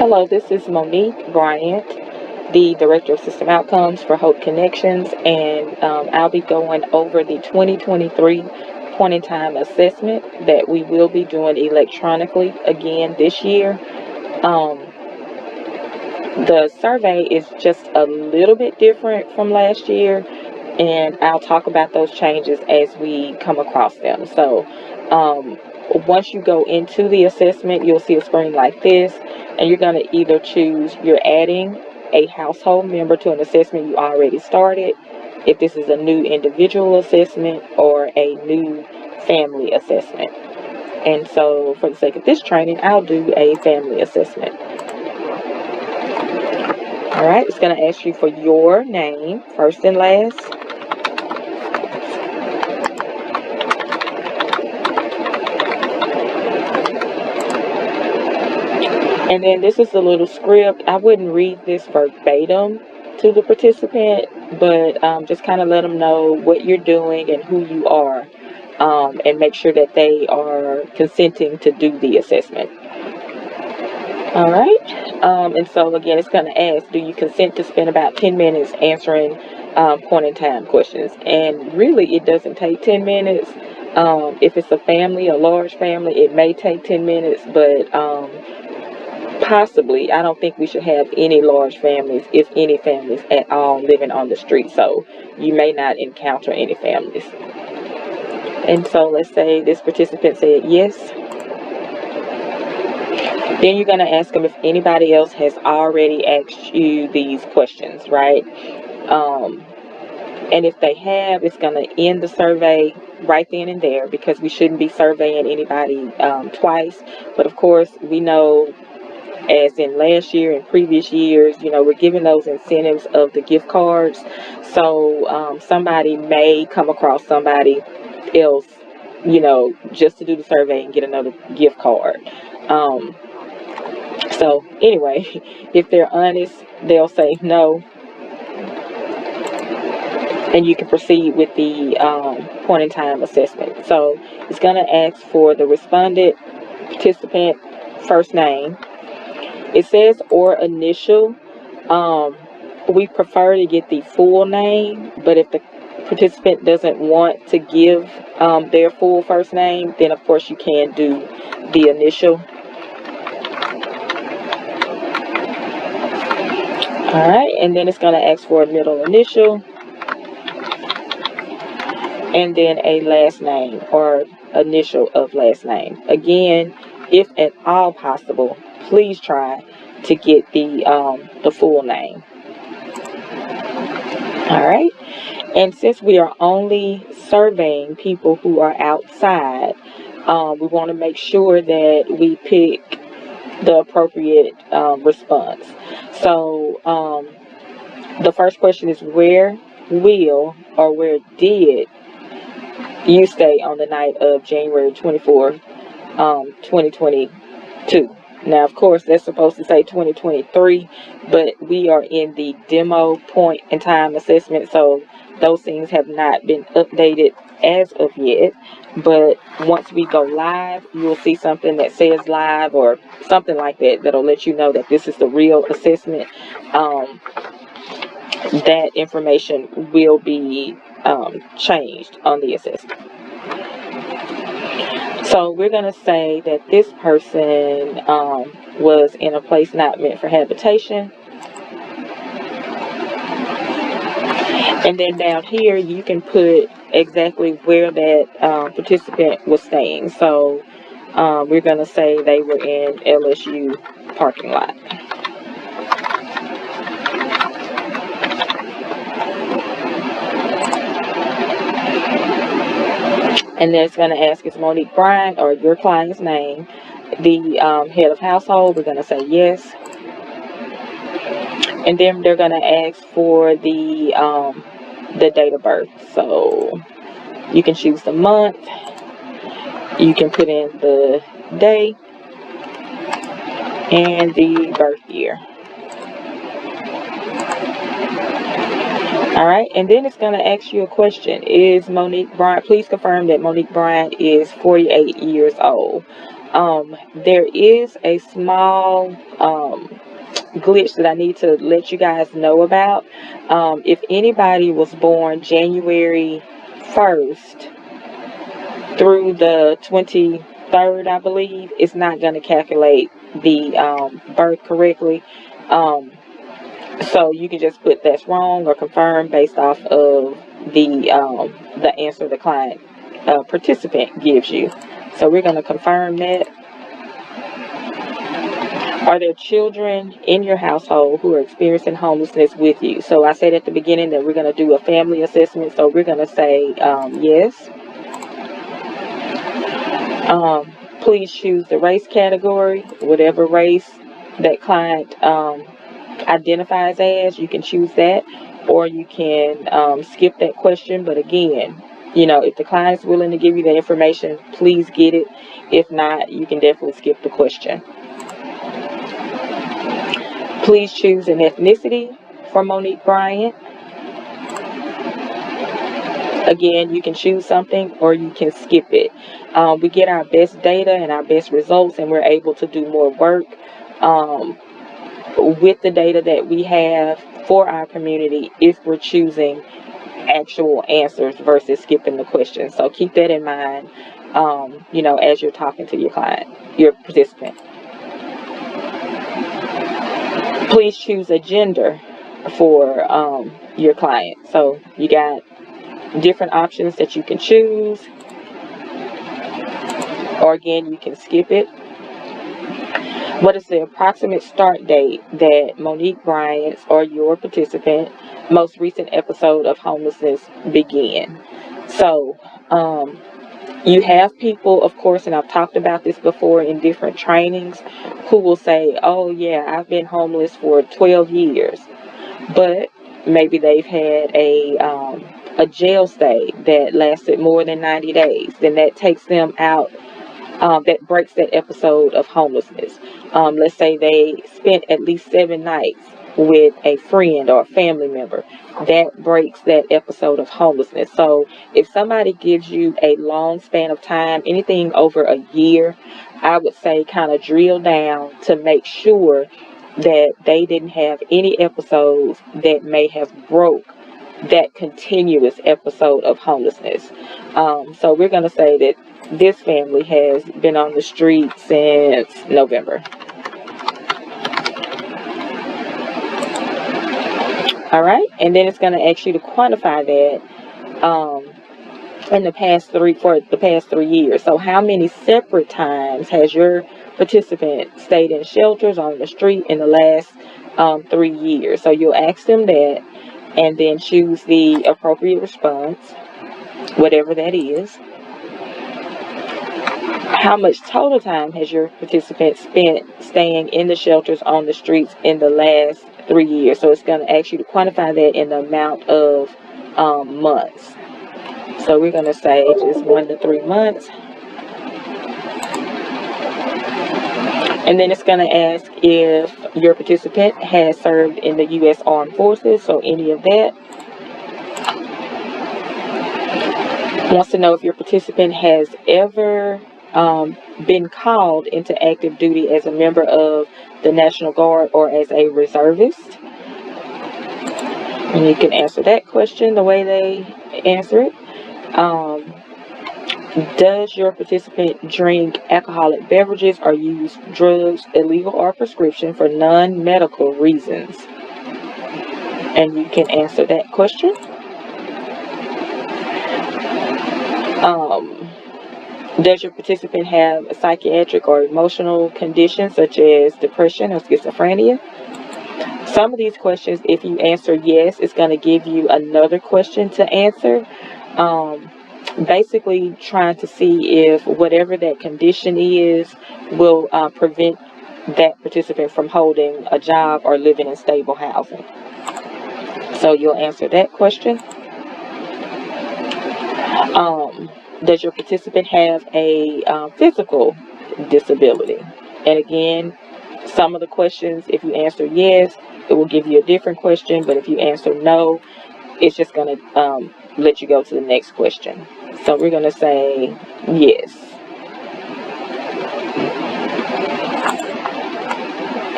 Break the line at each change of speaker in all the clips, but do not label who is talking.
Hello, this is Monique Bryant, the Director of System Outcomes for Hope Connections, and I'll be going over the 2023 point in time assessment that we will be doing electronically again this year. Um, the survey is just a little bit different from last year, and I'll talk about those changes as we come across them. So, once you go into the assessment, you'll see a screen like this, and you're going to either choose you're adding a household member to an assessment you already started, if this is a new individual assessment, or a new family assessment. And so, for the sake of this training, I'll do a family assessment. All right, it's going to ask you for your name, first and last. And then this is a little script. I wouldn't read this verbatim to the participant, but just kind of let them know what you're doing and who you are, and make sure that they are consenting to do the assessment. All right. And so again, it's going to ask, do you consent to spend about 10 minutes answering point in time questions? And really, it doesn't take 10 minutes. If it's a family, a large family, it may take 10 minutes, but possibly, I don't think we should have any large families, if any families at all, living on the street. So you may not encounter any families. And so let's say this participant said yes. Then you're going to ask them if anybody else has already asked you these questions, right? And if they have, it's going to end the survey right then and there, because we shouldn't be surveying anybody twice. But of course, we know, as in last year and previous years, we're giving those incentives of the gift cards. So somebody may come across somebody else, just to do the survey and get another gift card. So anyway, if they're honest, they'll say no, and you can proceed with the point in time assessment. So it's going to ask for the respondent participant first name. It says or initial. We prefer to get the full name, but if the participant doesn't want to give their full first name, then of course you can do the initial. All right, and then it's going to ask for a middle initial, and then a last name or initial of last name. Again, if at all possible, please try to get the full name. All right, and since we are only surveying people who are outside, we want to make sure that we pick the appropriate response. So the first question is, where will or where did you stay on the night of January 24th, 2022? Now, of course, that's supposed to say 2023, but we are in the demo point in time assessment, so those things have not been updated as of yet. But once we go live, you'll see something that says live or something like that that'll let you know that this is the real assessment. That information will be changed on the assessment. So we're going to say that this person was in a place not meant for habitation. And then down here, you can put exactly where that participant was staying. So we're going to say they were in LSU parking lot. And then it's going to ask, is Monique Bryant, or your client's name, the head of household? We're going to say yes. And then they're going to ask for the date of birth. So you can choose the month. You can put in the day and the birth year. All right, and then it's going to ask you a question. Is Monique Bryant, please confirm that Monique Bryant is 48 years old. There is a small glitch that I need to let you guys know about. If anybody was born January 1st through the 23rd, I believe, it's not going to calculate the birth correctly. So you can just put that's wrong or confirm based off of the answer the client participant gives you. So we're going to confirm that. Are there children in your household who are experiencing homelessness with you? So I said at the beginning that we're going to do a family assessment. So we're going to say yes. Please choose the race category, whatever race that client identifies as, you can choose that, or you can skip that question. But again, if the client is willing to give you the information, please get it. If not, you can definitely skip the question. Please choose an ethnicity for Monique Bryant. Again, you can choose something or you can skip it. We get our best data and our best results, and we're able to do more work with the data that we have for our community if we're choosing actual answers versus skipping the question. So keep that in mind, as you're talking to your client, your participant. Please choose a gender for your client. So you got different options that you can choose, or again, you can skip it. What is the approximate start date that Monique Bryant's or your participant most recent episode of homelessness began? So you have people, of course, and I've talked about this before in different trainings, who will say, oh yeah, I've been homeless for 12 years. But maybe they've had a jail stay that lasted more than 90 days. Then that takes them out, that breaks that episode of homelessness. Let's say they spent at least 7 nights with a friend or a family member. That breaks that episode of homelessness. So if somebody gives you a long span of time, anything over a year, I would say kind of drill down to make sure that they didn't have any episodes that may have broke that continuous episode of homelessness. So we're going to say that this family has been on the street since November. All right, and then it's going to ask you to quantify that in the past 3 years. So how many separate times has your participant stayed in shelters on the street in the last 3 years? So you'll ask them that, and then choose the appropriate response, whatever that is. How much total time has your participant spent staying in the shelters on the streets in the last 3 years? So it's going to ask you to quantify that in the amount of months. So we're going to say just 1 to 3 months. And then it's going to ask if your participant has served in the U.S. Armed Forces, so any of that. Wants to know if your participant has ever been called into active duty as a member of the National Guard or as a reservist. And you can answer that question the way they answer it. Does your participant drink alcoholic beverages or use drugs, illegal or prescription, for non-medical reasons? And you can answer that question. Does your participant have a psychiatric or emotional condition such as depression or schizophrenia? Some of these questions, if you answer yes, it's going to give you another question to answer. Basically trying to see if whatever that condition is will prevent that participant from holding a job or living in stable housing. So you'll answer that question. Does your participant have a physical disability? And again, some of the questions, if you answer yes, it will give you a different question. But if you answer no, it's just going to let you go to the next question. So we're going to say yes.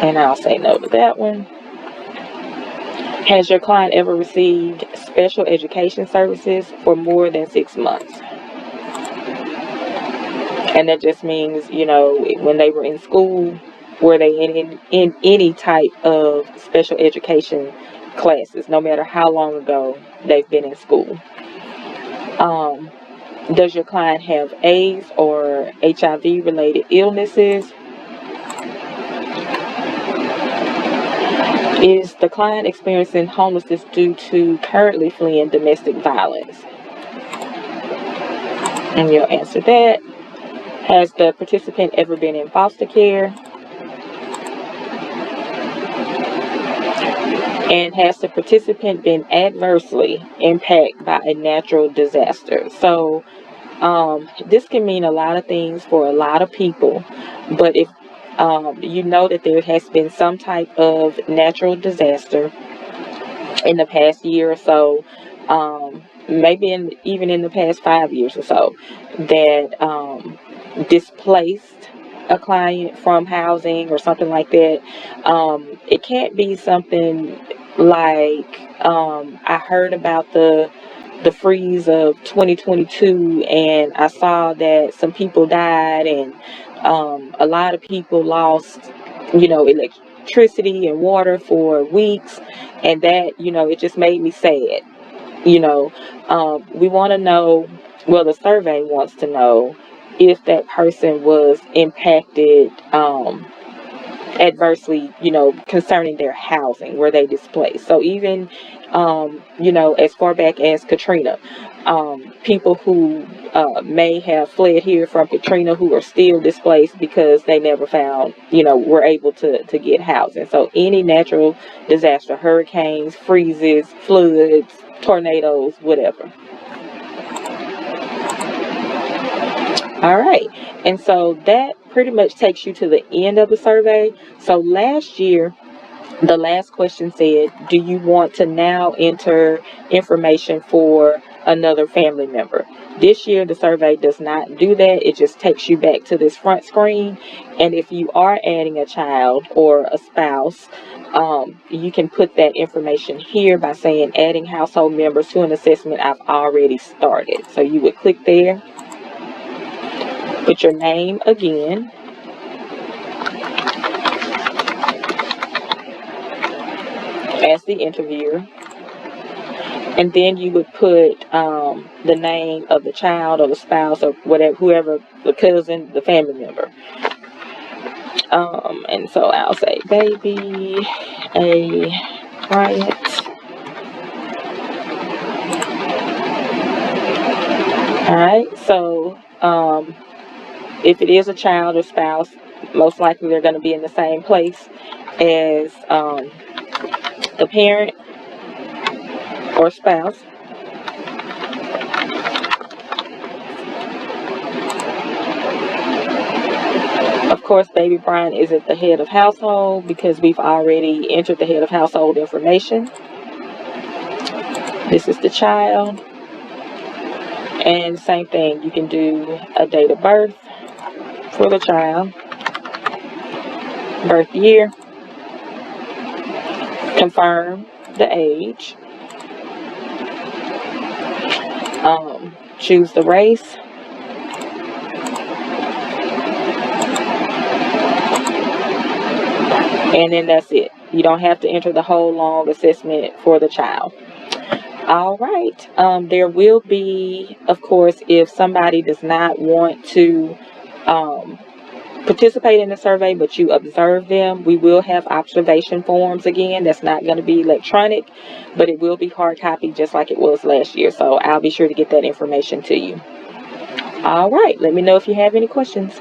And I'll say no to that one. Has your client ever received special education services for more than 6 months? And that just means, when they were in school, were they in any type of special education classes, no matter how long ago they've been in school. Does your client have AIDS or HIV related illnesses? Is the client experiencing homelessness due to currently fleeing domestic violence? And you'll answer that. Has the participant ever been in foster care? And has the participant been adversely impacted by a natural disaster? So this can mean a lot of things for a lot of people, but if you know that there has been some type of natural disaster in the past year or so, maybe even in the past 5 years or so, that displaced a client from housing or something like that. It can't be something like I heard about the freeze of 2022, and I saw that some people died, and a lot of people lost, electricity and water for weeks, and that, it just made me sad. We want to know, well, the survey wants to know if that person was impacted adversely, concerning their housing, were they displaced. So even, as far back as Katrina, people who may have fled here from Katrina who are still displaced because they never found, were able to get housing. So any natural disaster, hurricanes, freezes, floods, tornadoes, whatever. All right, and so that pretty much takes you to the end of the survey. So last year, the last question said, do you want to now enter information for another family member? This year, the survey does not do that. It just takes you back to this front screen. And if you are adding a child or a spouse, you can put that information here by saying adding household members to an assessment I've already started. So you would click there. Put your name again. As the interviewer. And then you would put the name of the child or the spouse or whatever, whoever, the cousin, the family member. And so I'll say baby a Bryant. Alright, so if it is a child or spouse, most likely they're going to be in the same place as the parent or spouse. Of course, baby Brian isn't the head of household because we've already entered the head of household information. This is the child. And same thing, you can do a date of birth for the child, birth year, confirm the age, choose the race, and then that's it. You don't have to enter the whole long assessment for the child. All right. There will be, of course, if somebody does not want to participate in the survey, but you observe them, we will have observation forms again. That's not going to be electronic, but it will be hard copy just like it was last year. So I'll be sure to get that information to you. All right. Let me know if you have any questions.